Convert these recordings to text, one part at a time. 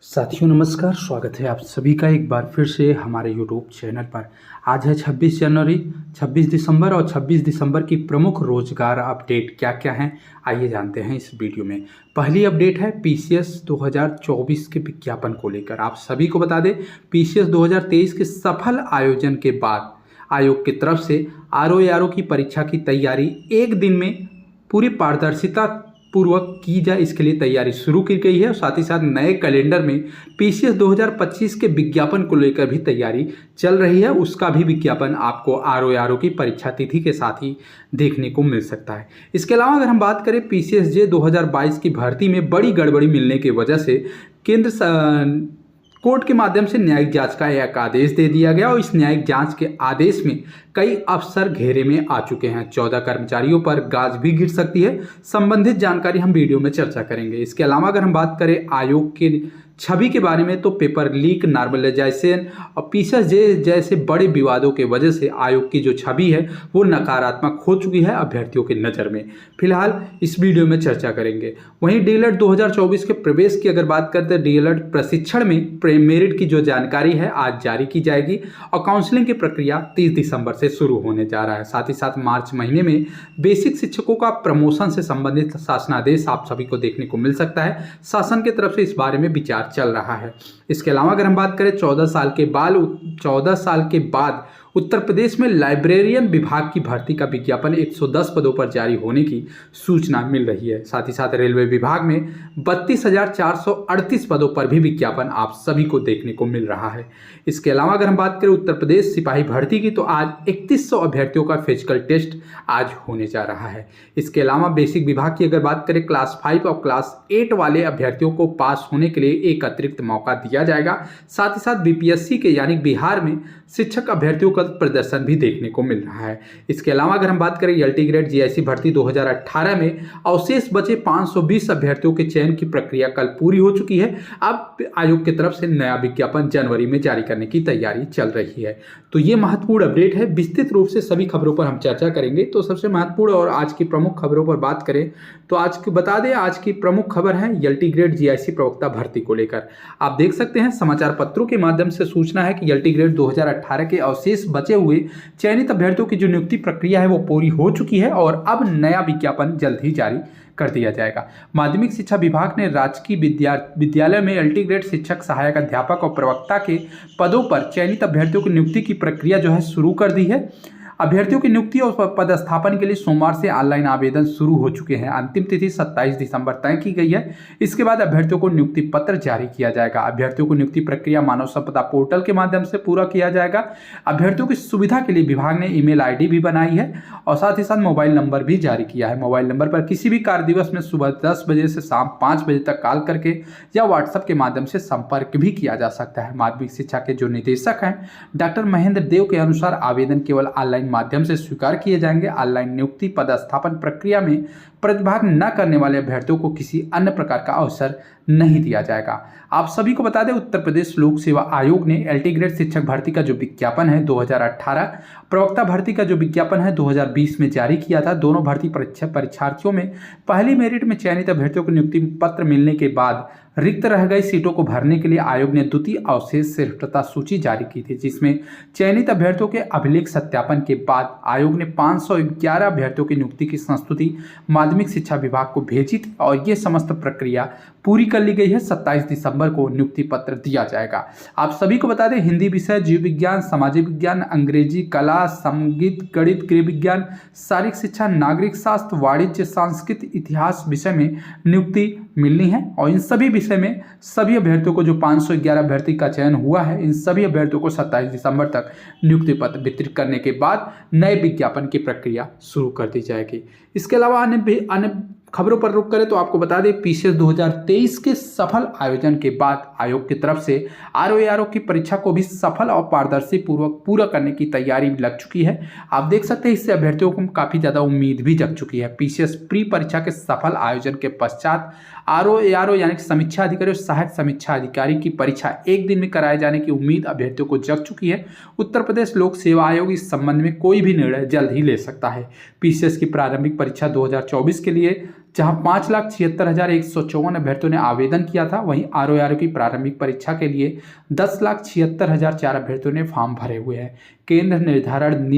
साथियों नमस्कार, स्वागत है आप सभी का एक बार फिर से हमारे यूट्यूब चैनल पर। आज है 26 जनवरी, 26 दिसंबर और 26 दिसंबर की प्रमुख रोजगार अपडेट क्या क्या हैं, आइए जानते हैं इस वीडियो में। पहली अपडेट है पीसीएस 2024 के विज्ञापन को लेकर। आप सभी को बता दें, पीसीएस 2023 के सफल आयोजन के बाद आयोग की तरफ से आरओ की परीक्षा की तैयारी एक दिन में पूरी पारदर्शिता पूर्वक की जाए, इसके लिए तैयारी शुरू की गई है। और साथ ही साथ नए कैलेंडर में पीसीएस 2025 के विज्ञापन को लेकर भी तैयारी चल रही है। उसका भी विज्ञापन आपको आरओ की परीक्षा तिथि के साथ ही देखने को मिल सकता है। इसके अलावा अगर हम बात करें पीसीएसजे 2022 की भर्ती में बड़ी गड़बड़ी मिलने की वजह से केंद्र कोर्ट के माध्यम से न्यायिक जांच का एक आदेश दे दिया गया और इस न्यायिक जांच के आदेश में कई अफसर घेरे में आ चुके हैं। 14 कर्मचारियों पर गाज भी गिर सकती है। संबंधित जानकारी हम वीडियो में चर्चा करेंगे। इसके अलावा अगर हम बात करें आयोग के छवि के बारे में, तो पेपर लीक, नॉर्मलाइजेशन और पीसीएसजे जैसे बड़े विवादों के वजह से आयोग की जो छवि है वो नकारात्मक हो चुकी है अभ्यर्थियों की नज़र में। फिलहाल इस वीडियो में चर्चा करेंगे। वहीं डीएलएड 2024 के प्रवेश की अगर बात करते हैं, डीएलएड प्रशिक्षण में मेरिट की जो जानकारी है आज जारी की जाएगी और काउंसलिंग की प्रक्रिया 30 दिसंबर से शुरू होने जा रहा है। साथ ही साथ मार्च महीने में बेसिक शिक्षकों का प्रमोशन से संबंधित शासनादेश आप सभी को देखने को मिल सकता है। शासन की तरफ से इस बारे में विचार चल रहा है। इसके अलावा अगर हम बात करें 14 साल के बाद उत्तर प्रदेश में लाइब्रेरियन विभाग की भर्ती का विज्ञापन 110 पदों पर जारी होने की सूचना मिल रही है। साथ ही साथ रेलवे विभाग में 32,438 पदों पर भी विज्ञापन आप सभी को देखने को मिल रहा है। इसके अलावा अगर हम बात करें उत्तर प्रदेश सिपाही भर्ती की, तो आज 3100 अभ्यर्थियों का फिजिकल टेस्ट आज होने जा रहा है। इसके अलावा बेसिक विभाग की अगर बात करें, क्लास 5 और क्लास 8 वाले अभ्यर्थियों को पास होने के लिए एक अतिरिक्त मौका दिया जाएगा। साथ ही साथ बीपीएससी के यानी बिहार में शिक्षक अभ्यर्थियों का प्रदर्शन भी देखने को मिल रहा है। इसके अलावा अगर हम बात करें एलटी ग्रेड जीआईसी भर्ती 2018 में अवशेष बचे 520 अभ्यर्थियों के चयन की प्रक्रिया कल पूरी हो चुकी है। अब आयोग की तरफ से नया विज्ञापन जनवरी में जारी करने की तैयारी चल रही है। तो ये महत्वपूर्ण अपडेट है। विस्तृत रूप से सभी खबरों पर हम चर्चा करेंगे। तो सबसे महत्वपूर्ण और आज की प्रमुख खबरों पर बात करें तो आज की बता दें, आज की प्रमुख खबर है एलटी ग्रेड जीआईसी प्रवक्ता भर्ती को लेकर। आप देख सकते हैं समाचार पत्रों के माध्यम से सूचना है कि एलटी ग्रेड 2018 के अवशेष बचे हुए चयनित अभ्यर्थियों की जो नियुक्ति प्रक्रिया है वो पूरी हो चुकी है और अब नया विज्ञापन जल्द ही जारी कर दिया जाएगा। माध्यमिक शिक्षा विभाग ने राजकीय विद्यालय में एलटी ग्रेड शिक्षक, सहायक अध्यापक और प्रवक्ता के पदों पर चयनित अभ्यर्थियों की नियुक्ति की प्रक्रिया जो है शुरू कर दी है। अभ्यर्थियों की नियुक्ति और पदस्थापन के लिए सोमवार से ऑनलाइन आवेदन शुरू हो चुके हैं। अंतिम तिथि 27 दिसंबर तय की गई है। इसके बाद अभ्यर्थियों को नियुक्ति पत्र जारी किया जाएगा। अभ्यर्थियों को नियुक्ति प्रक्रिया मानव संपदा पोर्टल के माध्यम से पूरा किया जाएगा। अभ्यर्थियों की सुविधा के लिए विभाग ने ईमेल आईडी भी बनाई है और साथ ही साथ मोबाइल नंबर भी जारी किया है। मोबाइल नंबर पर किसी भी कार्य दिवस में सुबह 10 बजे से शाम 5 बजे तक कॉल करके या व्हाट्सएप के माध्यम से संपर्क भी किया जा सकता है। माध्यमिक शिक्षा के जो निदेशक हैं डॉक्टर महेंद्र देव के अनुसार आवेदन केवल ऑनलाइन माध्यम से स्वीकार किए जाएंगे। ऑनलाइन नियुक्ति पदस्थापन प्रक्रिया में प्रतिभाग न करने वाले अभ्यर्थियों को किसी अन्य प्रकार का अवसर नहीं दिया जाएगा। आप सभी को बता दें, उत्तर प्रदेश लोक सेवा आयोग ने एलटी ग्रेड शिक्षक भर्ती का जो विज्ञापन है 2018, प्रवक्ता भर्ती का जो विज्ञापन है 2020 में जारी किया था। दोनों भर्ती परीक्षार्थियों में पहली मेरिट में चयनित अभ्यर्थियों को नियुक्ति पत्र मिलने के बाद रिक्त रह गई सीटों को भरने के लिए आयोग ने द्वितीय अवशेष श्रेष्ठता सूची जारी की थी, जिसमें चयनित अभ्यर्थियों के अभिलेख सत्यापन के बाद आयोग ने 511 अभ्यर्थियों की नियुक्ति की संस्तुति माध्यमिक शिक्षा विभाग को भेजी थी और ये समस्त प्रक्रिया पूरी कर ली गई है। 27 दिसंबर को नियुक्ति पत्र दिया जाएगा। आप सभी को बता दें, हिंदी विषय, जीव विज्ञान, सामाजिक विज्ञान, अंग्रेजी, कला, संगीत, गणित, गृह विज्ञान, शारीरिक शिक्षा, नागरिक शास्त्र, वाणिज्य, संस्कृत, इतिहास विषय में नियुक्ति मिलनी है और इन सभी विषय में सभी अभ्यर्थियों को जो 511 अभ्यर्थी का चयन हुआ है, इन सभी अभ्यर्थियों को 27 दिसंबर तक नियुक्ति पत्र वितरित करने के बाद नए विज्ञापन की प्रक्रिया शुरू कर दी जाएगी। इसके अलावा अन्य खबरों पर रुक करें तो आपको बता दें, पीसीएस 2023 के सफल आयोजन के बाद आयोग की तरफ से आरओ की परीक्षा को भी सफल और पारदर्शी पूर्वक पूरा करने की तैयारी लग चुकी है। आप देख सकते हैं, इससे अभ्यर्थियों को काफ़ी ज़्यादा उम्मीद भी जग चुकी है। पीसीएस प्री परीक्षा के सफल आयोजन के पश्चात आरओ यानी कि समीक्षा अधिकारी और सहायक समीक्षा अधिकारी की परीक्षा एक दिन में कराए जाने की उम्मीद अभ्यर्थियों को जग चुकी है। उत्तर प्रदेश लोक सेवा आयोग इस संबंध में कोई भी निर्णय जल्द ही ले सकता है। पीसीएस की प्रारंभिक परीक्षा 2024 के लिए जहां 5,76,154 अभ्यर्थियों ने आवेदन किया था, वहीं आरओ की प्रारंभिक परीक्षा के लिए 10,76,004 अभ्यर्थियों ने फॉर्म भरे हुए हैं। केंद्र निर्धारण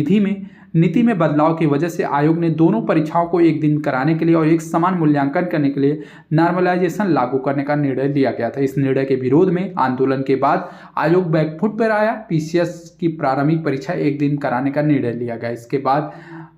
नीति में बदलाव की वजह से आयोग ने दोनों परीक्षाओं को एक दिन कराने के लिए और एक समान मूल्यांकन करने के लिए नॉर्मलाइजेशन लागू करने का निर्णय लिया गया था। इस निर्णय के विरोध में आंदोलन के बाद आयोग बैकफुट पर आया। पीसीएस की प्रारंभिक परीक्षा एक दिन कराने का निर्णय लिया गया। इसके बाद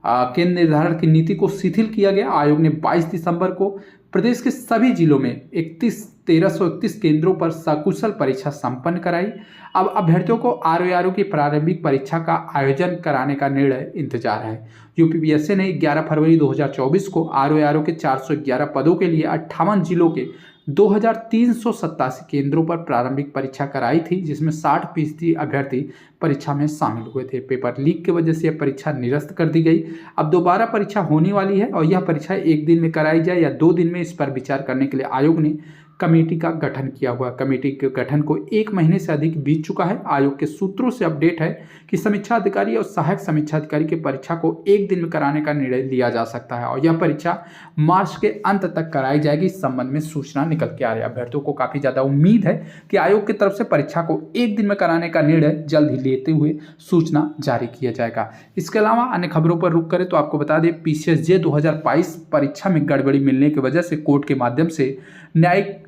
केंद्र निर्धारण की नीति को शिथिल किया गया। आयोग ने 22 दिसंबर को प्रदेश के सभी जिलों में 1331 केंद्रों पर सकुशल परीक्षा संपन्न कराई। अब अभ्यर्थियों को आरओ की प्रारंभिक परीक्षा का आयोजन कराने का निर्णय इंतजार है। यूपीपीएससी ने 11 फरवरी 2024 को आरओ के 411 पदों के लिए 58 जिलों के 2,387 केंद्रों पर प्रारंभिक परीक्षा कराई थी, जिसमें 60% अभ्यर्थी परीक्षा में शामिल हुए थे। पेपर लीक की वजह से यह परीक्षा निरस्त कर दी गई। अब दोबारा परीक्षा होने वाली है और यह परीक्षा एक दिन में कराई जाए या 2 दिन में, इस पर विचार करने के लिए आयोग ने कमेटी का गठन किया हुआ। कमेटी के गठन को 1 महीने से अधिक बीत चुका है। आयोग के सूत्रों से अपडेट है कि समीक्षा अधिकारी और सहायक समीक्षा अधिकारी की परीक्षा को एक दिन में कराने का निर्णय लिया जा सकता है और यह परीक्षा मार्च के अंत तक कराई जाएगी। इस संबंध में सूचना निकल के आ रही है। अभ्यर्थियों को काफी ज्यादा उम्मीद है कि आयोग की तरफ से परीक्षा को एक दिन में कराने का निर्णय जल्द ही लेते हुए सूचना जारी किया जाएगा। इसके अलावा अन्य खबरों पर रुख करें तो आपको बता दें, पीसीएसजे 2022 परीक्षा में गड़बड़ी मिलने की वजह से कोर्ट के माध्यम से न्यायिक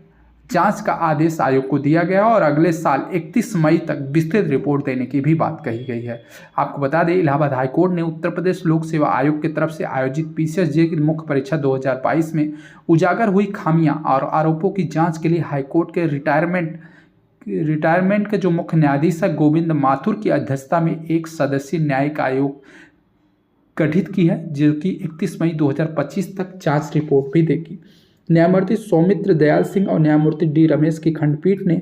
जांच का आदेश आयोग को दिया गया और अगले साल 31 मई तक विस्तृत रिपोर्ट देने की भी बात कही गई है। आपको बता दें, इलाहाबाद हाईकोर्ट ने उत्तर प्रदेश लोक सेवा आयोग की तरफ से आयोजित पीसीएसजे की मुख्य परीक्षा 2022 में उजागर हुई खामियां और आरोपों की जांच के लिए हाईकोर्ट के रिटायरमेंट के जो मुख्य न्यायाधीश है गोविंद माथुर की अध्यक्षता में एक सदस्यीय न्यायिक आयोग गठित की है, जो कि 31 मई 2025 तक जांच रिपोर्ट भी देगी। न्यायमूर्ति सौमित्र दयाल सिंह और न्यायमूर्ति डी रमेश की खंडपीठ ने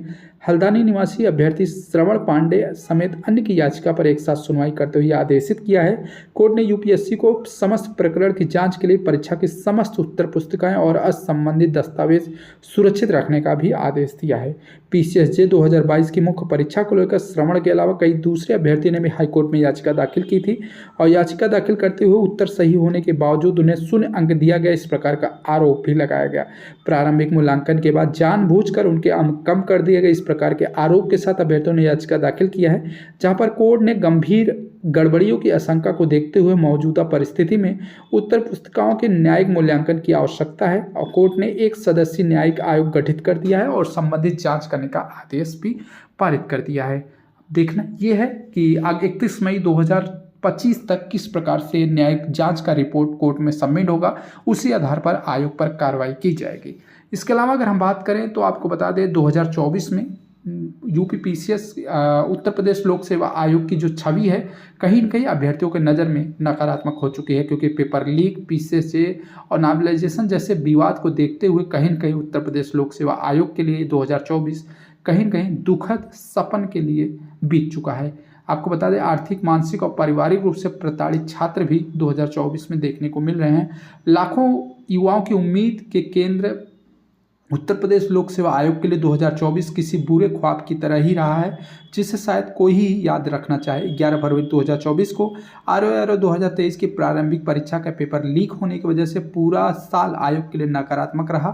हल्द्वानी निवासी अभ्यर्थी श्रवण पांडे समेत अन्य की याचिका पर एक साथ सुनवाई करते हुए आदेशित किया है। कोर्ट ने यूपीएससी को समस्त प्रकरण की जांच के लिए परीक्षा की समस्त उत्तर पुस्तिकाएं और असंबंधित दस्तावेज सुरक्षित रखने का भी आदेश दिया है। पीसीएसजे 2022 की मुख्य परीक्षा को लेकर श्रवण के अलावा कई दूसरे अभ्यर्थी ने भी हाईकोर्ट में याचिका दाखिल की थी और याचिका दाखिल करते हुए उत्तर सही होने के बावजूद उन्हें शून्य अंक दिया गया, इस प्रकार का आरोप भी लगाया गया। प्रारंभिक मूल्यांकन के बाद जानबूझकर उनके अंक कम कर दिए गए, इस प्रकार के आरोप के साथ अभ्यर्थियों ने याचिका दाखिल किया है, जहां पर कोर्ट ने गंभीर गड़बड़ियों की आशंका को देखते हुए मौजूदा परिस्थिति में उत्तर पुस्तिकाओं के न्यायिक मूल्यांकन की आवश्यकता है और कोर्ट ने एक सदस्यीय न्यायिक आयोग गठित कर दिया है और संबंधित जांच करने का आदेश भी पारित कर दिया है। देखना यह है कि आगे 31 मई 2025 तक किस प्रकार से न्यायिक जांच का रिपोर्ट कोर्ट में सबमिट होगा, उसी आधार पर आयोग पर कार्रवाई की जाएगी। इसके अलावा अगर हम बात करें तो आपको बता दें 2024 में यूपी पीसीएस उत्तर प्रदेश लोक सेवा आयोग की जो छवि है कहीं न कहीं अभ्यर्थियों के नज़र में नकारात्मक हो चुकी है, क्योंकि पेपर लीक, पीसीएसजे और नॉर्मलाइजेशन जैसे विवाद को देखते हुए कहीं न कहीं उत्तर प्रदेश लोक सेवा आयोग के लिए 2024 कहीं न कहीं दुखद सपन के लिए बीत चुका है। आपको बता दें, आर्थिक, मानसिक और पारिवारिक रूप से प्रताड़ित छात्र भी 2024 में देखने को मिल रहे हैं। लाखों युवाओं की उम्मीद के केंद्र उत्तर प्रदेश लोक सेवा आयोग के लिए 2024 किसी बुरे ख्वाब की तरह ही रहा है, जिसे शायद कोई ही याद रखना चाहे। 11 फरवरी 2024 को आरओ 2023 की प्रारंभिक परीक्षा का पेपर लीक होने की वजह से पूरा साल आयोग के लिए नकारात्मक रहा।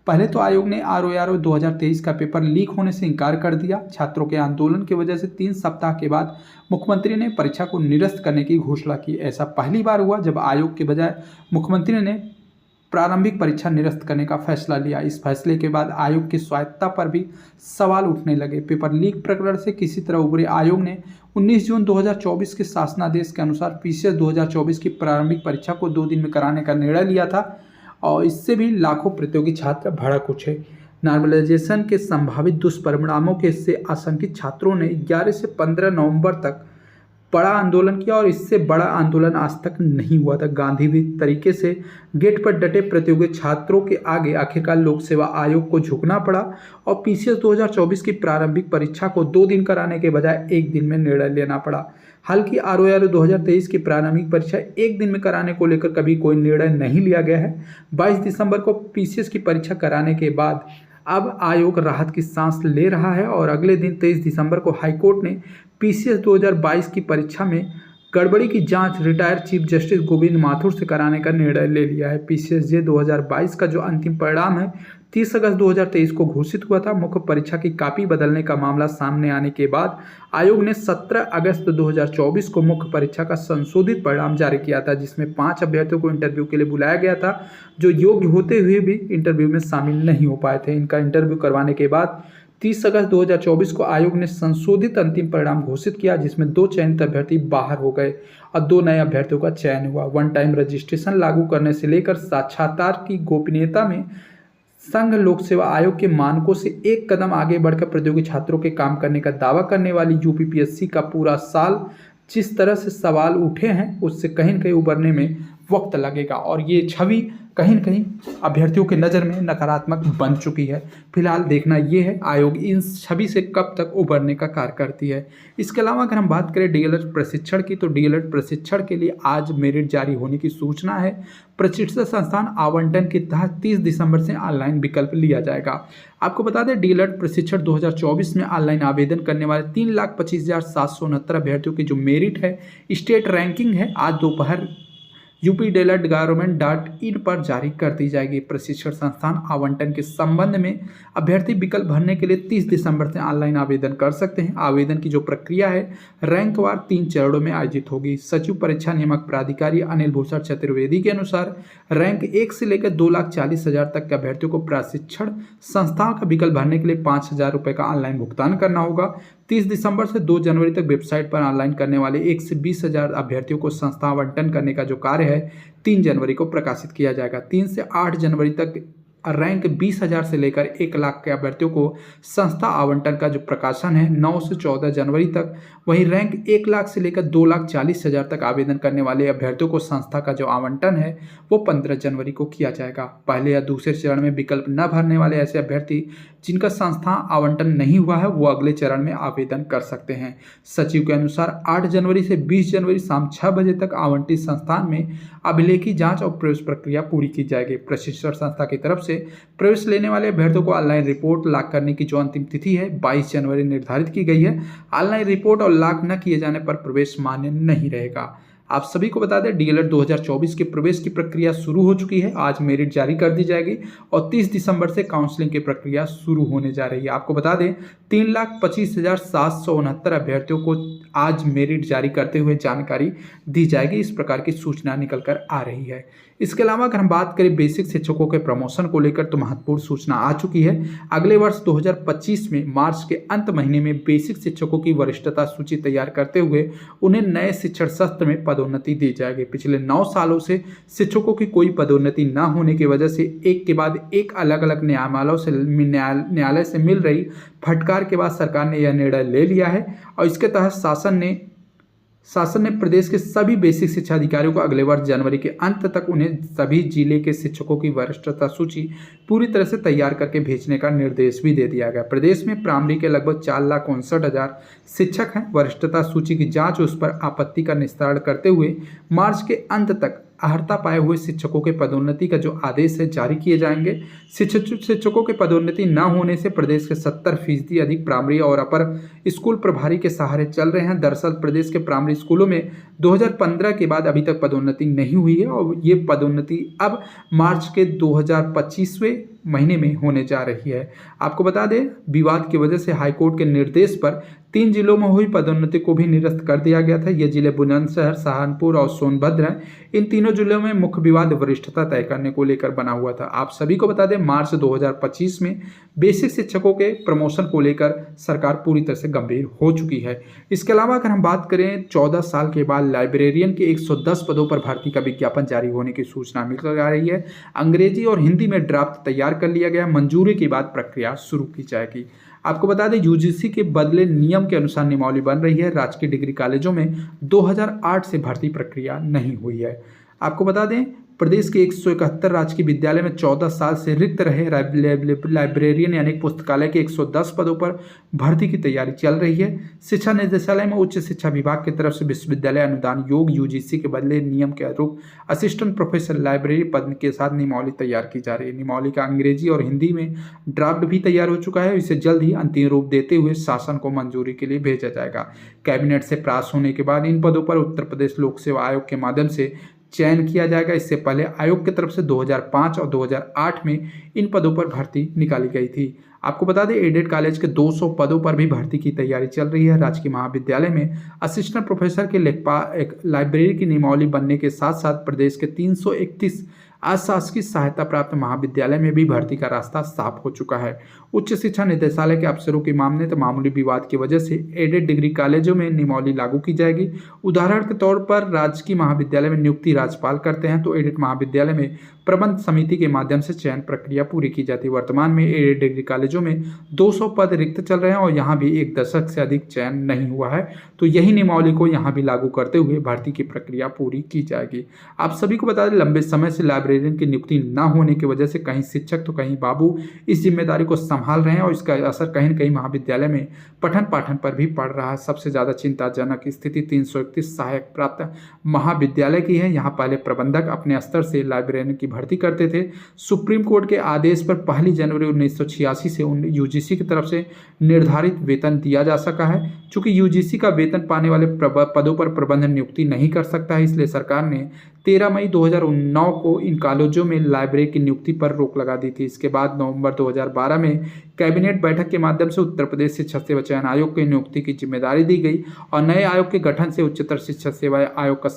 पहले तो आयोग ने आरओ 2023 का पेपर लीक होने से इनकार कर दिया। छात्रों के आंदोलन की वजह से 3 सप्ताह के बाद मुख्यमंत्री ने परीक्षा को निरस्त करने की घोषणा की। ऐसा पहली बार हुआ जब आयोग के बजाय मुख्यमंत्री ने प्रारंभिक परीक्षा निरस्त करने का फैसला लिया। इस फैसले के बाद आयोग की स्वायत्तता पर भी सवाल उठने लगे। पेपर लीक प्रकरण से किसी तरह उभरे आयोग ने 19 जून 2024 के शासनादेश के अनुसार पीसीएस 2024 की प्रारंभिक परीक्षा को 2 दिन में कराने का निर्णय लिया था और इससे भी लाखों प्रतियोगी छात्र भड़क उठे। नॉर्मलाइजेशन के संभावित दुष्परिणामों के से आशंकित छात्रों ने 11 से 15 नवंबर तक बड़ा आंदोलन किया और इससे बड़ा आंदोलन आज तक नहीं हुआ था। गांधी तरीके से गेट पर डटे प्रतियोगी छात्रों के आगे आखिरकार लोक सेवा आयोग को झुकना पड़ा और पीसीएस 2024 की प्रारंभिक परीक्षा को 2 दिन कराने के बजाय 1 दिन में निर्णय लेना पड़ा। हालांकि आरओआर 2023 की प्रारंभिक परीक्षा 1 दिन में कराने को लेकर कभी कोई निर्णय नहीं लिया गया है। 22 दिसंबर को पीसीएस की परीक्षा कराने के बाद अब आयोग राहत की सांस ले रहा है और अगले दिन 23 दिसंबर को हाईकोर्ट ने पीसीएस 2022 की परीक्षा में गड़बड़ी की जांच retired chief justice Govind Mathur से कराने का निर्णय ले लिया है। पीसीएसजे 2022 का जो अंतिम परिणाम है 30 अगस्त 2023 को घोषित हुआ था। मुख्य परीक्षा की कॉपी बदलने का मामला सामने आने के बाद आयोग ने 17 अगस्त 2024 को मुख्य परीक्षा का संशोधित परिणाम जारी किया था, जिसमें 5 अभ्यर्थियों को इंटरव्यू के लिए बुलाया गया था जो योग्य होते हुए भी इंटरव्यू में शामिल नहीं हो पाए थे। इनका इंटरव्यू करवाने के बाद 30 अगस्त 2024 को आयोग ने संशोधित अंतिम परिणाम घोषित किया, जिसमें 2 चयनित अभ्यर्थी बाहर हो गए और 2 नए अभ्यर्थियों का चयन हुआ। वन टाइम रजिस्ट्रेशन लागू करने से लेकर साक्षात्कार की गोपनीयता में संघ लोक सेवा आयोग के मानकों से एक कदम आगे बढ़कर प्रतियोगी छात्रों के काम करने का दावा करने वाली यूपीपीएससी का पूरा साल जिस तरह से सवाल उठे हैं उससे कहीं न कहीं उबरने में वक्त लगेगा और ये छवि कहीं न कहीं अभ्यर्थियों के नज़र में नकारात्मक बन चुकी है। फिलहाल देखना ये है आयोग इन छवि से कब तक उबरने का कार्य करती है। इसके अलावा अगर हम बात करें डीएलएड प्रशिक्षण की, तो डीएलएड प्रशिक्षण के लिए आज मेरिट जारी होने की सूचना है। प्रशिक्षण संस्थान आवंटन के तहत 30 दिसंबर से ऑनलाइन विकल्प लिया जाएगा। आपको बता दें डीएलएड प्रशिक्षण 2024 में ऑनलाइन आवेदन करने वाले 3,25,769 अभ्यर्थियों की जो मेरिट है स्टेट रैंकिंग है आज दोपहर updelat.government.in पर जारी कर दी जाएगी। प्रशिक्षण संस्थान आवंटन के संबंध में अभ्यर्थी विकल्प भरने के लिए 30 दिसंबर से ऑनलाइन आवेदन कर सकते हैं। आवेदन की जो प्रक्रिया है रैंकवार 3 चरणों में आयोजित होगी। सचिव परीक्षा नियामक प्राधिकारी अनिल भूषण चतुर्वेदी के अनुसार रैंक 1 से लेकर 2,40,000 तक के अभ्यर्थियों को प्रशिक्षण संस्थाओं का विकल्प भरने के लिए 5,000 रुपये का ऑनलाइन भुगतान करना होगा। 30 दिसंबर से 2 जनवरी तक वेबसाइट पर ऑनलाइन करने वाले 1 से 20,000 अभ्यर्थियों को संस्था आवंटन करने का जो कार्य है 3 जनवरी को प्रकाशित किया जाएगा। 3 से 8 जनवरी तक रैंक 20,000 से लेकर 1 लाख के अभ्यर्थियों को संस्था आवंटन का जो प्रकाशन है 9 से 14 जनवरी तक। वहीं रैंक 1 लाख से लेकर 2,40,000 तक आवेदन करने वाले अभ्यर्थियों को संस्था का जो आवंटन है वो 15 जनवरी को किया जाएगा। पहले या दूसरे चरण में विकल्प न भरने वाले ऐसे अभ्यर्थी जिनका संस्था आवंटन नहीं हुआ है वो अगले चरण में आवेदन कर सकते हैं। सचिव के अनुसार 8 जनवरी से 20 जनवरी शाम 6 बजे तक आवंटित संस्थान में अभिलेखी जांच और प्रवेश प्रक्रिया पूरी की जाएगी। प्रशिक्षण संस्था की तरफ से प्रवेश लेने वाले अभ्यर्थियों को ऑनलाइन रिपोर्ट लॉक करने की जो अंतिम तिथि है 22 जनवरी निर्धारित की गई है। ऑनलाइन रिपोर्ट और लॉक न किए जाने पर प्रवेश मान्य नहीं रहेगा। आप सभी को बता दें डीएलएड 2024 के प्रवेश की प्रक्रिया शुरू हो चुकी है। आज मेरिट जारी कर दी जाएगी और 30 दिसंबर से काउंसलिंग की प्रक्रिया शुरू होने जा रही है। आपको बता दें 3,25,769 अभ्यर्थियों को आज मेरिट जारी करते हुए जानकारी दी जाएगी। इस प्रकार की सूचना निकल कर आ रही है। इसके अलावा अगर हम बात करें बेसिक शिक्षकों के प्रमोशन को लेकर तो महत्वपूर्ण सूचना आ चुकी है। अगले वर्ष 2025 में मार्च के अंत महीने में बेसिक शिक्षकों की वरिष्ठता सूची तैयार करते हुए उन्हें नए शिक्षण सत्र में पदोन्नति दी जाएगी। पिछले 9 सालों से शिक्षकों की कोई पदोन्नति न होने की वजह से एक के बाद एक अलग अलग न्यायालय से मिल रही फटकार के बाद सरकार ने यह निर्णय ले लिया है और इसके तहत शासन ने प्रदेश के सभी बेसिक शिक्षा अधिकारियों को अगले वर्ष जनवरी के अंत तक उन्हें सभी जिले के शिक्षकों की वरिष्ठता सूची पूरी तरह से तैयार करके भेजने का निर्देश भी दे दिया गया। प्रदेश में प्राइमरी के लगभग 4,59,000 शिक्षक हैं। वरिष्ठता सूची की जांच उस पर आपत्ति का निस्तारण करते हुए मार्च के अंत तक अर्हता पाए हुए शिक्षकों के पदोन्नति का जो आदेश है जारी किए जाएंगे। शिक्षकों के पदोन्नति न होने से प्रदेश के 70% अधिक प्राइमरी और अपर स्कूल प्रभारी के सहारे चल रहे हैं। दरअसल प्रदेश के प्राइमरी स्कूलों में 2015 के बाद अभी तक पदोन्नति नहीं हुई है और ये पदोन्नति अब मार्च के 2025वें महीने में होने जा रही है। आपको बता दें विवाद की वजह से हाईकोर्ट के निर्देश पर 3 जिलों में हुई पदोन्नति को भी निरस्त कर दिया गया था। ये जिले बुलंदशहर, सहारनपुर और सोनभद्र हैं। इन तीनों जिलों में मुख्य विवाद वरिष्ठता तय करने को लेकर बना हुआ था। आप सभी को बता दें मार्च 2025 में बेसिक शिक्षकों के प्रमोशन को लेकर सरकार पूरी तरह से गंभीर हो चुकी है। इसके अलावा अगर हम बात करें 14 साल के बाद लाइब्रेरियन के 110 पदों पर भर्ती का विज्ञापन जारी होने की सूचना मिल कर आ रही है। अंग्रेजी और हिंदी में ड्राफ्ट तैयार कर लिया गया। मंजूरी के बाद प्रक्रिया शुरू की जाएगी। आपको बता दें यूजीसी के बदले नियम के अनुसार नियमावली बन रही है। राजकीय डिग्री कॉलेजों में 2008 से भर्ती प्रक्रिया नहीं हुई है। आपको बता दें प्रदेश के 171 राजकीय विद्यालय में 14 साल से रिक्त रहे लाइब्रेरियन यानी पुस्तकालय के 110 पदों पर भर्ती की तैयारी चल रही है। शिक्षा निदेशालय में उच्च शिक्षा विभाग की तरफ से विश्वविद्यालय अनुदान योग यूजीसी के बदले नियम के अनुरूप असिस्टेंट प्रोफेसर लाइब्रेरी पद के साथ नियमावली तैयार की जा रही है। नियमावली का अंग्रेजी और हिंदी में ड्राफ्ट भी तैयार हो चुका है। इसे जल्द ही अंतिम रूप देते हुए शासन को मंजूरी के लिए भेजा जाएगा। कैबिनेट से पास होने के बाद इन पदों पर उत्तर प्रदेश लोक सेवा आयोग के माध्यम से चयन किया जाएगा। इससे पहले आयोग की तरफ से 2005 और 2008 में इन पदों पर भर्ती निकाली गई थी। आपको बता दें एडेड कॉलेज के 200 पदों पर भी भर्ती की तैयारी चल रही है। राजकीय महाविद्यालय में असिस्टेंट प्रोफेसर के एक लाइब्रेरी की नियमावली बनने के साथ साथ प्रदेश के 331 अशासकीय सहायता प्राप्त महाविद्यालय में भी भर्ती का रास्ता साफ हो चुका है। उच्च शिक्षा निदेशालय के अफसरों की मामले तो मामूली विवाद की वजह से एडेड डिग्री कॉलेजों में नियमावली लागू की जाएगी। उदाहरण के तौर पर राजकीय महाविद्यालय में नियुक्ति राज्यपाल करते हैं तो एडेड महाविद्यालय में प्रबंध समिति के माध्यम से चयन प्रक्रिया पूरी की जाती है। वर्तमान में एडेड डिग्री कॉलेजों में 200 पद रिक्त चल रहे हैं और यहाँ भी 1 दशक से अधिक चयन नहीं हुआ है, तो यही नियमावली को यहाँ भी लागू करते हुए भर्ती की प्रक्रिया पूरी की जाएगी। आप सभी को बता दें लंबे समय से लाइब्रेरियन की नियुक्ति न होने की वजह से कहीं शिक्षक तो कहीं बाबू इस जिम्मेदारी को संभाल रहे हैं और इसका असर कहीं न कहीं महाविद्यालय में पठन पाठन पर भी पड़ रहा है। सबसे ज़्यादा चिंताजनक स्थिति 331 सहायक प्राप्त महाविद्यालय की है। यहाँ पहले प्रबंधक अपने स्तर से लाइब्रेरियन की भर्ती करते थे। सुप्रीम कोर्ट के आदेश पर 1 जनवरी 1986 से यूजीसी की तरफ से निर्धारित वेतन दिया जा सका है। चूंकि यूजीसी का वेतन पाने वाले पदों पर प्रबंधन नियुक्ति नहीं कर सकता है, इसलिए सरकार ने 13 मई 2009 को इन कॉलेजों में लाइब्रेरी की नियुक्ति पर रोक लगा दी थी। इसके बाद नवंबर 2012 में कैबिनेट बैठक के माध्यम से उत्तर प्रदेश शिक्षा सेवा चयन आयोग की नियुक्ति की जिम्मेदारी दी गई और नए आयोग के गठन से उच्चतर शिक्षा सेवा आयोग का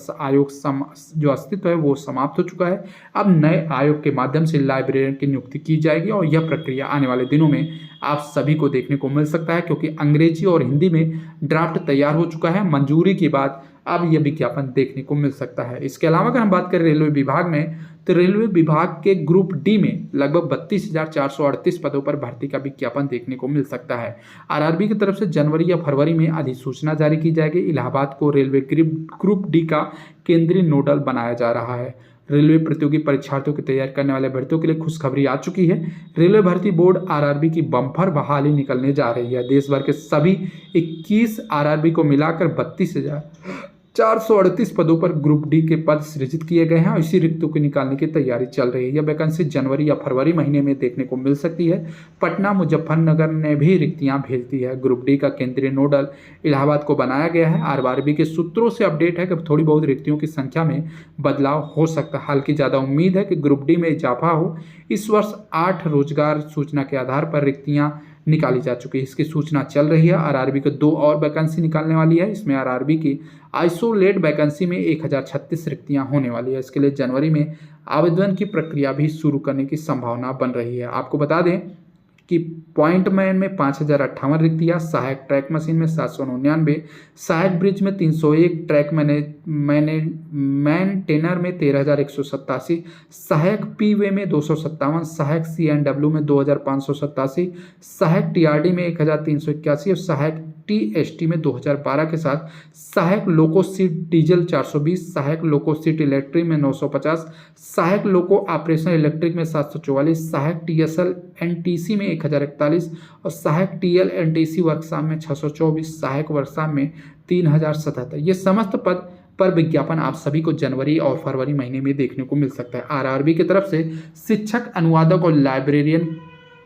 जो अस्तित्व है वो समाप्त हो चुका है। अब नए आयोग के माध्यम से लाइब्रेरियन की नियुक्ति की जाएगी और यह प्रक्रिया आने वाले दिनों में आप सभी को देखने को मिल सकता है, क्योंकि अंग्रेजी और हिंदी में ड्राफ्ट तैयार हो चुका है। मंजूरी के बाद अब यह विज्ञापन देखने को मिल सकता है। इसके अलावा अगर हम बात करें रेलवे विभाग में, तो रेलवे विभाग के ग्रुप डी में लगभग 32,438 पदों पर भर्ती का विज्ञापन देखने को मिल सकता है। आरआरबी की तरफ से जनवरी या फरवरी में अधिसूचना जारी की जाएगी। इलाहाबाद को रेलवे ग्रुप डी का केंद्रीय नोडल बनाया जा रहा है। रेलवे प्रतियोगी परीक्षार्थियों की तैयारी करने वाले भर्तियों के लिए खुशखबरी आ चुकी है। रेलवे भर्ती बोर्ड आरआरबी की बम्पर बहाली निकलने जा रही है। देश भर के सभी 21 आरआरबी को मिलाकर 32,438 पदों पर ग्रुप डी के पद सृजित किए गए हैं और इसी रिक्तों को निकालने की तैयारी चल रही है। यह वैकेंसी जनवरी या फरवरी महीने में देखने को मिल सकती है। पटना मुजफ्फरनगर ने भी रिक्तियां भेज दी है। ग्रुप डी का केंद्रीय नोडल इलाहाबाद को बनाया गया है। आरआरबी के सूत्रों से अपडेट है कि थोड़ी बहुत रिक्तियों की संख्या में बदलाव हो सकता है। हालांकि ज़्यादा उम्मीद है कि ग्रुप डी में इजाफा हो। इस वर्ष 8 रोजगार सूचना के आधार पर रिक्तियां निकाली जा चुकी है। इसकी सूचना चल रही है। आरआरबी को 2 और वैकेंसी निकालने वाली है। इसमें आरआरबी की आइसोलेट वैकेंसी में 1036 रिक्तियां होने वाली है। इसके लिए जनवरी में आवेदन की प्रक्रिया भी शुरू करने की संभावना बन रही है। आपको बता दें कि पॉइंटमैन में 5,058 रिक्तियाँ, सहायक ट्रैक मशीन में 799, सहायक ब्रिज में 301, ट्रैक मेंटेनर में 13,187, सहायक पी वे में 257, सहायक CNW में 2,587, सहायक TRD में 1,381 और सहायक TST में 2012 के साथ सहायक लोको सीट डीजल 420, सहायक लोको सीट इलेक्ट्रिक में 950, सहायक लोको ऑपरेशन इलेक्ट्रिक में 744, सहायक TSL NTC में 1041 और सहायक TL NTC वर्कशॉप में 624, सहायक वर्कशॉप में 3,077। ये समस्त पद पर विज्ञापन आप सभी को जनवरी और फरवरी महीने में देखने को मिल सकता है। आरआरबी की तरफ से शिक्षक, अनुवादक और लाइब्रेरियन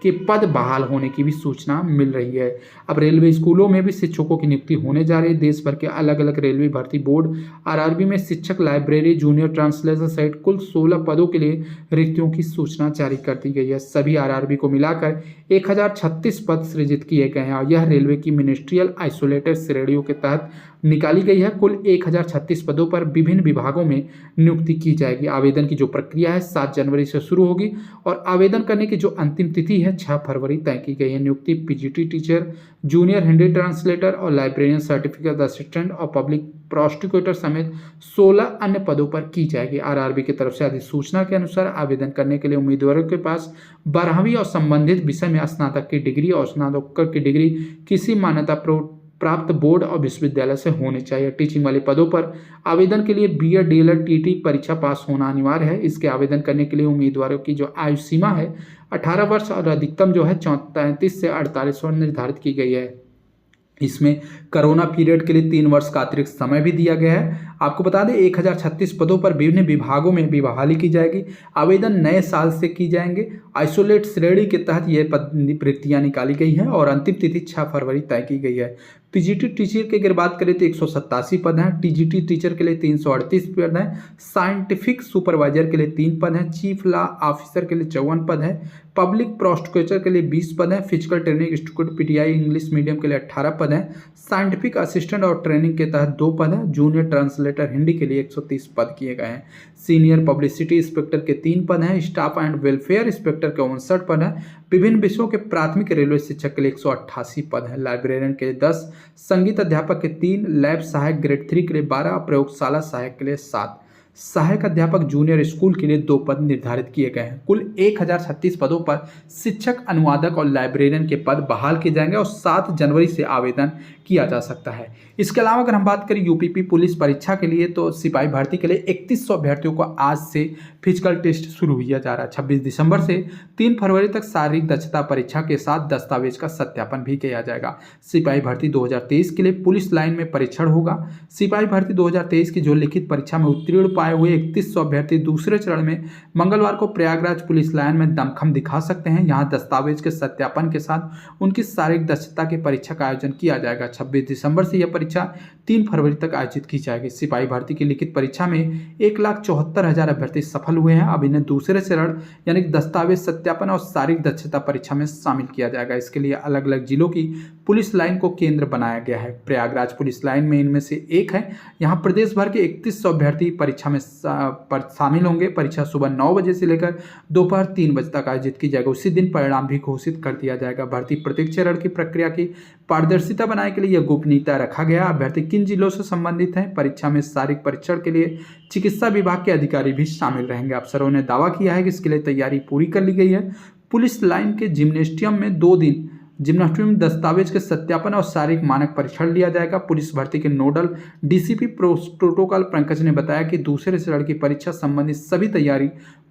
के पद बहाल होने की भी सूचना मिल रही है। अब रेलवे स्कूलों में भी शिक्षकों की नियुक्ति होने जा रही है। देश भर के अलग अलग रेलवे भर्ती बोर्ड आरआरबी में शिक्षक, लाइब्रेरी, जूनियर ट्रांसलेटर सहित कुल 16 पदों के लिए रिक्तियों की सूचना जारी कर दी गई है। सभी आरआरबी को मिलाकर 1036 पद सृजित किए गए हैं और यह रेलवे की मिनिस्ट्रियल आइसोलेटेड श्रेणियों के तहत निकाली गई है। कुल 1036 पदों पर विभिन्न विभागों में नियुक्ति की जाएगी। आवेदन की जो प्रक्रिया है 7 जनवरी से शुरू होगी और आवेदन करने की जो अंतिम तिथि है 6 फरवरी तय की गई है। नियुक्ति PGT teacher, junior Hindi translator और लाइब्रेरियन सर्टिफिकेट असिस्टेंट और पब्लिक प्रोसिक्यूटर समेत 16 अन्य पदों पर की जाएगी। आरआरबी की तरफ से अधिसूचना के अनुसार आवेदन करने के लिए उम्मीदवारों के पास 12वीं और संबंधित विषय में स्नातक की डिग्री और स्नातकोत्तर की डिग्री किसी मान्यता प्राप्त बोर्ड और विश्वविद्यालय से होनी चाहिए। टीचिंग वाले पदों पर आवेदन के लिए बीएड, डीएलएड, टीटी परीक्षा पास होना अनिवार्य है। इसके आवेदन करने के लिए उम्मीदवारों की जो आयु सीमा है 18 वर्ष और अधिकतम जो है 34 से 48 वर्ष निर्धारित की गई है। इसमें कोरोना पीरियड के लिए 3 वर्ष का अतिरिक्त समय भी दिया गया है। आपको बता दें 1036 पदों पर विभिन्न विभागों में भी बहाली की जाएगी। आवेदन नए साल से की जाएंगे। आइसोलेट श्रेणी के तहत ये पद रिक्तियां निकाली गई हैं और अंतिम तिथि 6 फरवरी तय की गई है। पीजीटी टीचर की अगर बात करें तो 187 पद हैं। टीजीटी टीचर के लिए 338 पद हैं। साइंटिफिक सुपरवाइजर के लिए 3 पद हैं। चीफ लॉ ऑफिसर के लिए 54 पद हैं। पब्लिक प्रोसिक्यूटर के लिए 20 पद हैं। Physical training institute PTI English medium के लिए 18 पद हैं। साइंटिफिक असिस्टेंट और ट्रेनिंग के तहत 2 पद हैं। जूनियर ट्रांसलेटर हिंदी के लिए 130 पद किए गए हैं। सीनियर पब्लिसिटी इंस्पेक्टर के 3 पद हैं। स्टाफ एंड वेलफेयर इंस्पेक्टर के 59 पद हैं। विभिन्न विषयों के प्राथमिक रेलवे शिक्षक के लिए 188 पद हैं। लाइब्रेरियन के लिए 10, संगीत अध्यापक के 3, लैब सहायक ग्रेड 3 के लिए 12, प्रयोगशाला सहायक के लिए 7, सहायक अध्यापक जूनियर स्कूल के लिए 2 पद निर्धारित किए गए हैं। कुल 1036 पदों पर शिक्षक, अनुवादक और लाइब्रेरियन के पद बहाल किए जाएंगे और 7 जनवरी से आवेदन किया जा सकता है। इसके अलावा अगर हम बात करें यूपीपी पुलिस परीक्षा के लिए तो सिपाही भर्ती के लिए 3100 अभ्यर्थियों को आज से फिजिकल टेस्ट शुरू किया जा रहा है। 26 दिसंबर से 3 फरवरी तक शारीरिक दक्षता परीक्षा के साथ दस्तावेज का सत्यापन भी किया जाएगा। सिपाही भर्ती 2023 के लिए पुलिस लाइन में परीक्षण होगा। सिपाही भर्ती 2023 की जो लिखित परीक्षा में उत्तीर्ण पाए हुए 3100 अभ्यर्थी दूसरे चरण में मंगलवार को प्रयागराज पुलिस लाइन में दमखम दिखा सकते हैं। यहाँ दस्तावेज के सत्यापन के साथ उनकी शारीरिक दक्षता की परीक्षा का आयोजन किया जाएगा। 26 दिसंबर से यह परीक्षा 3 फरवरी तक आयोजित की जाएगी। सिपाही भर्ती की लिखित परीक्षा में 1,74,000 अभ्यर्थी सफल हुए हैं। अब इन्हें दूसरे चरण यानी दस्तावेज सत्यापन और शारीरिक दक्षता परीक्षा में शामिल किया जाएगा। इसके लिए अलग अलग जिलों की पुलिस लाइन को केंद्र बनाया गया है। प्रयागराज पुलिस लाइन में इनमें से एक है। यहाँ प्रदेश भर के 3100 अभ्यर्थी परीक्षा में शामिल होंगे। परीक्षा सुबह 9 बजे से लेकर दोपहर 3 बजे तक आयोजित की जाएगी। उसी दिन परिणाम भी घोषित कर दिया जाएगा। भर्ती प्रत्येक चरण की प्रक्रिया की पारदर्शिता बनाने के लिए यह गोपनीयता रखा गया। अभ्यर्थी किन जिलों से संबंधित हैं? परीक्षा में शारीरिक परीक्षण के लिए चिकित्सा विभाग के अधिकारी भी शामिल रहेंगे। अफसरों ने दावा किया है कि इसके लिए तैयारी पूरी कर ली गई है। पुलिस लाइन के जिम्नेस्टियम में 2 दिन जिम्नास्टियम दस्तावेज के सत्यापन और शारीरिक मानक परीक्षण लिया जाएगा। पुलिस भर्ती के नोडल डीसीपी प्रोटोकॉल पंकज ने बताया कि दूसरे चरण की परीक्षा संबंधित सभी तैयारी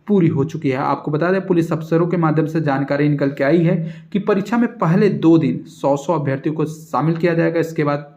पूरी हो चुकी है। आपको बता दें पुलिस अफसरों के माध्यम से जानकारी निकल के आई है कि परीक्षा में पहले 2 दिन 100 अभ्यर्थियों को शामिल किया जाएगा। इसके बाद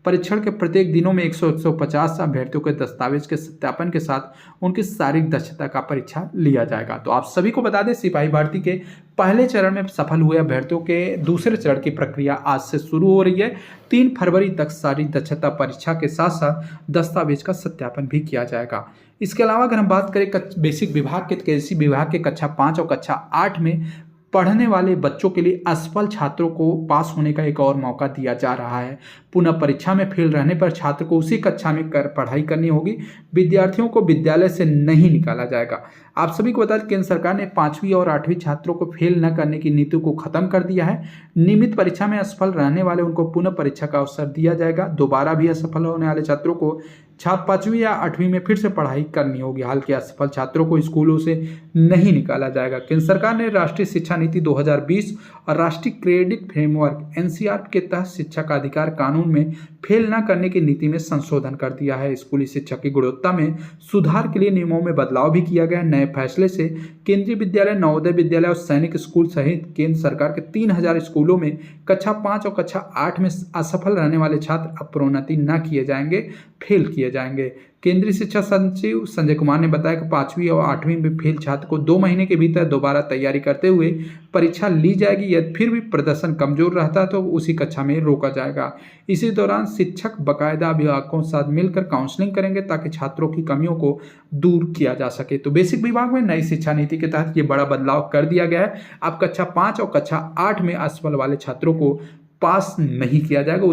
परीक्षण के प्रत्येक दिनों में 100-150 अभ्यर्थियों के दस्तावेज के सत्यापन के साथ उनकी शारीरिक दक्षता का परीक्षा लिया जाएगा। तो आप सभी को बता दें सिपाही भर्ती के पहले चरण में सफल हुए अभ्यर्थियों के दूसरे चरण की प्रक्रिया आज से शुरू हो रही है। 3 फरवरी तक शारीरिक दक्षता परीक्षा के साथ साथ दस्तावेज का सत्यापन भी किया जाएगा। इसके अलावा अगर हम बात करें बेसिक विभाग के कृषि विभाग के कक्षा 5 और कक्षा 8 में पढ़ने वाले बच्चों के लिए असफल छात्रों को पास होने का एक और मौका दिया जा रहा है। पुनः परीक्षा में फेल रहने पर छात्र को उसी कक्षा में पढ़ाई करनी होगी। विद्यार्थियों को विद्यालय से नहीं निकाला जाएगा। आप सभी को बता दें केंद्र सरकार ने 5वीं और 8वीं छात्रों को फेल न करने की नीति को खत्म कर दिया है। नियमित परीक्षा में असफल रहने वाले उनको पुनः परीक्षा का अवसर दिया जाएगा। दोबारा भी असफल होने वाले छात्रों को 5वीं या 8वीं में फिर से पढ़ाई करनी होगी। हाल के असफल छात्रों को स्कूलों से नहीं निकाला जाएगा। केंद्र सरकार ने राष्ट्रीय शिक्षा नीति 2020 और राष्ट्रीय क्रेडिट फ्रेमवर्क एनसीईआरटी के तहत शिक्षा का अधिकार कानून में फेल न करने की नीति में संशोधन कर दिया है। स्कूली शिक्षा की गुणवत्ता में सुधार के लिए नियमों में बदलाव भी किया गया है। नए फैसले से केंद्रीय विद्यालय, नवोदय विद्यालय और सैनिक स्कूल सहित केंद्र सरकार के 3000 स्कूलों में कक्षा 5 और कक्षा 8 में असफल रहने वाले छात्र अब प्रोन्नति न किए जाएंगे, फेल किए जाएंगे। केंद्रीय शिक्षा सचिव संजय कुमार ने बताया कि 5वीं और 8वीं में फेल छात्र को 2 महीने के भीतर दोबारा तैयारी करते हुए परीक्षा ली जाएगी। यदि फिर भी प्रदर्शन कमजोर रहता है तो उसी कक्षा में रोका जाएगा। इसी दौरान शिक्षक बाकायदा अभिभावकों के साथ मिलकर काउंसलिंग करेंगे ताकि छात्रों की कमियों को दूर किया जा सके। तो बेसिक विभाग में नई शिक्षा नीति के तहत ये बड़ा बदलाव कर दिया गया है। अब कक्षा 5 और कक्षा 8 में असफल वाले छात्रों को पास नहीं किया जाएगा,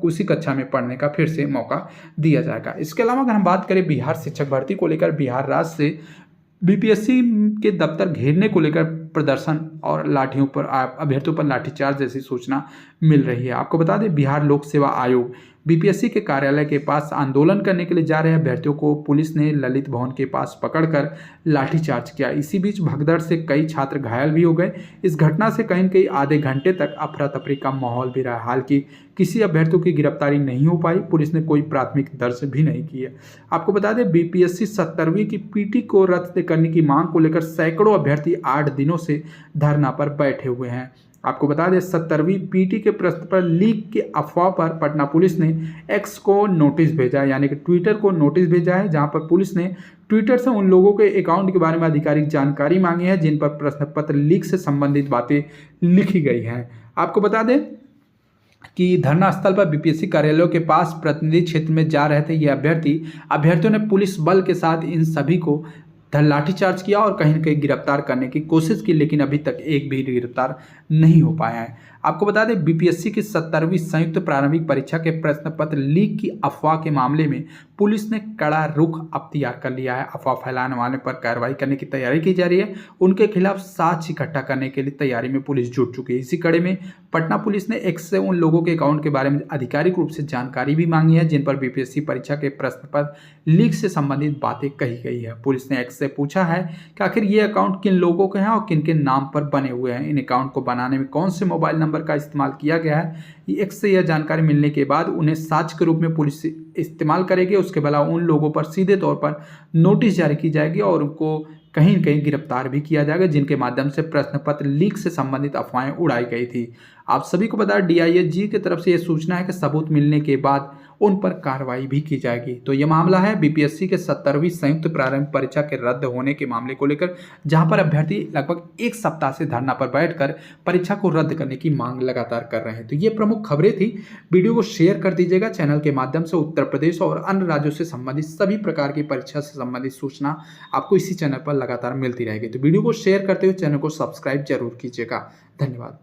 उसी कक्षा में पढ़ने का फिर से मौका दिया जाएगा। इसके अलावा अगर हम बात करें बिहार शिक्षक भर्ती को लेकर, बिहार राज्य से बीपीएससी के दफ्तर घेरने को लेकर प्रदर्शन और लाठियों पर अभ्यर्थियों पर लाठीचार्ज जैसी सूचना मिल रही है। आपको बता दें, बिहार लोक सेवा आयोग बीपीएससी के कार्यालय के पास आंदोलन करने के लिए जा रहे अभ्यर्थियों को पुलिस ने ललित भवन के पास पकड़कर लाठीचार्ज किया। इसी बीच भगदड़ से कई छात्र घायल भी हो गए। इस घटना से कहीं न कहीं आधे घंटे तक अफरा तफरी का माहौल भी रहा। हालांकि किसी अभ्यर्थियों की गिरफ्तारी नहीं हो पाई, पुलिस ने कोई प्राथमिक दर्ज भी नहीं की है। आपको बता दें, बीपीएससी 17वीं की पीटी को रद्द करने की मांग को लेकर सैकड़ों अभ्यर्थी 8 दिनों से धरना पर बैठे हुए हैं। आपको बता दें, 17वीं पीटी के प्रश्न पर लीक के अफवाह पर पटना पुलिस ने एक्स को नोटिस भेजा है, यानी कि ट्विटर को नोटिस भेजा है, जहां पर पुलिस ने ट्विटर से उन लोगों के अकाउंट के बारे में आधिकारिक जानकारी मांगी है जिन पर प्रश्न पत्र लीक से संबंधित बातें लिखी गई हैं। आपको बता दें कि धरना स्थल पर बीपीएससी कार्यालयों के पास प्रतिनिधि क्षेत्र में जा रहे थे ये अभ्यर्थियों ने पुलिस बल के साथ इन सभी को लाठीचार्ज किया और कहीं न कहीं गिरफ्तार करने की कोशिश की, लेकिन अभी तक एक भी गिरफ्तार नहीं हो पाया है। आपको बता दें, बीपीएससी की 17वीं संयुक्त प्रारंभिक परीक्षा के प्रश्न पत्र लीक की अफवाह के मामले में पुलिस ने कड़ा रुख अख्तियार कर लिया है। अफवाह फैलाने वाले पर कार्रवाई करने की तैयारी की जा रही है। उनके खिलाफ साक्ष्य इकट्ठा करने के लिए तैयारी में पुलिस जुट चुकी है। इसी कड़ी में पटना पुलिस ने एक्स से उन लोगों के अकाउंट के बारे में आधिकारिक रूप से जानकारी भी मांगी है जिन पर बीपीएससी परीक्षा के प्रश्न पत्र लीक से संबंधित बातें कही गई है। पुलिस ने एक्स से पूछा है कि आखिर ये अकाउंट किन लोगों के हैं और किन के नाम पर बने हुए हैं। इन अकाउंट को बनाने में कौन से मोबाइल नंबर का इस्तेमाल किया गया है। एक्स से यह जानकारी मिलने के बाद उन्हें साक्ष्य के रूप में पुलिस इस्तेमाल करेगी। उसके अलावा उन लोगों पर सीधे तौर पर नोटिस जारी की जाएगी और उनको कहीं न कहीं गिरफ्तार भी किया जाएगा जिनके माध्यम से प्रश्न पत्र लीक से संबंधित अफवाहें उड़ाई गई थी। आप सभी को बता, डीआईजी की तरफ से यह सूचना है कि सबूत मिलने के बाद उन पर कार्रवाई भी की जाएगी। तो यह मामला है बीपीएससी के 17वीं संयुक्त प्रारंभिक परीक्षा के रद्द होने के मामले को लेकर, जहां पर अभ्यर्थी लगभग एक सप्ताह से धरना पर बैठकर परीक्षा को रद्द करने की मांग लगातार कर रहे हैं। तो ये प्रमुख खबरें थी। वीडियो को शेयर कर दीजिएगा। चैनल के माध्यम से उत्तर प्रदेश और अन्य राज्यों से संबंधित सभी प्रकार की परीक्षा से संबंधित सूचना आपको इसी चैनल पर लगातार मिलती रहेगी। तो वीडियो को शेयर करते हुए चैनल को सब्सक्राइब जरूर कीजिएगा। धन्यवाद।